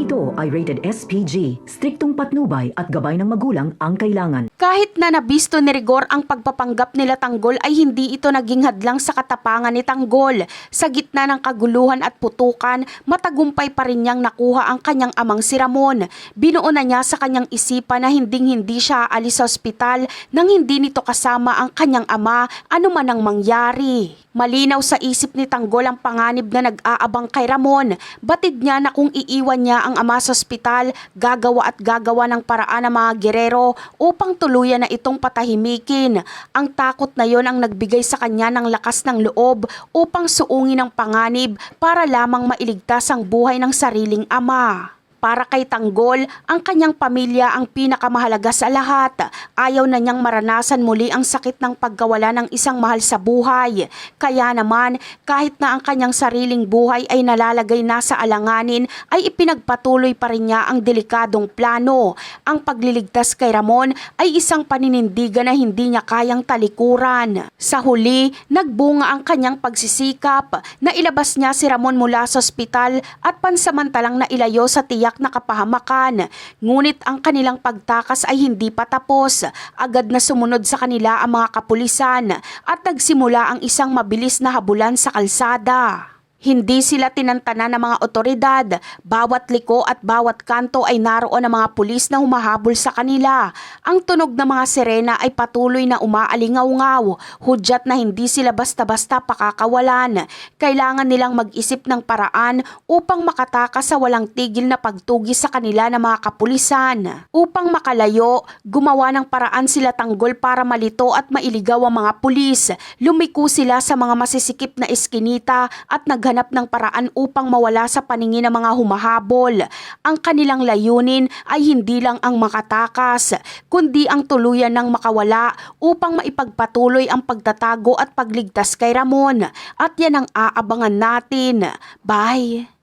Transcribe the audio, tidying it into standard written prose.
ito ay rated SPG. Striktong patnubay at gabay ng magulang ang kailangan. Kahit na nabisto ni Rigor ang pagpapanggap nila Tanggol ay hindi ito naging hadlang sa katapangan ni Tanggol. Sa gitna ng kaguluhan at putukan, matagumpay pa rin niyang nakuha ang kanyang amang si Ramon. Binuo na niya sa kanyang isipan na hindi siya aalis sa ospital nang hindi nito kasama ang kanyang ama anuman ang mangyari. Malinaw sa isip ni Tanggol ang panganib na nag-aabang kay Ramon. Batid niya na kung iiwan niya ang ama sa ospital, gagawa ng paraan ng mga gerero upang tuluyan na itong patahimikin. Ang takot na yon ang nagbigay sa kanya ng lakas ng loob upang suungin ang panganib para lamang mailigtas ang buhay ng sariling ama. Para kay Tanggol, ang kanyang pamilya ang pinakamahalaga sa lahat. Ayaw na niyang maranasan muli ang sakit ng pagkawala ng isang mahal sa buhay. Kaya naman, kahit na ang kanyang sariling buhay ay nalalagay na sa alanganin, ay ipinagpatuloy pa rin niya ang delikadong plano. Ang pagliligtas kay Ramon ay isang paninindigan na hindi niya kayang talikuran. Sa huli, nagbunga ang kanyang pagsisikap na ilabas niya si Ramon mula sa ospital at pansamantalang nailayo sa tiyak na kapahamakan. Ngunit ang kanilang pagtakas ay hindi pa tapos. Agad na sumunod sa kanila ang mga kapulisan at nagsimula ang isang mabilis na habulan sa kalsada. Hindi sila tinantanan ng mga otoridad. Bawat liko at bawat kanto ay naroon ang mga pulis na humahabol sa kanila. Ang tunog ng mga sirena ay patuloy na umaalingaw-ngaw. Hudyat na hindi sila basta-basta pakakawalan. Kailangan nilang mag-isip ng paraan upang makatakas sa walang tigil na pagtugis sa kanila ng mga kapulisan. Upang makalayo, gumawa ng paraan sila Tanggol para malito at mailigaw ang mga pulis. Lumiko sila sa mga masisikip na eskinita at naghanap ng paraan upang mawala sa paningin ng mga humahabol. Ang kanilang layunin ay hindi lang ang makatakas, kundi ang tuluyan ng makawala upang maipagpatuloy ang pagtatago at pagligtas kay Ramon. At yan ang aabangan natin. Bye!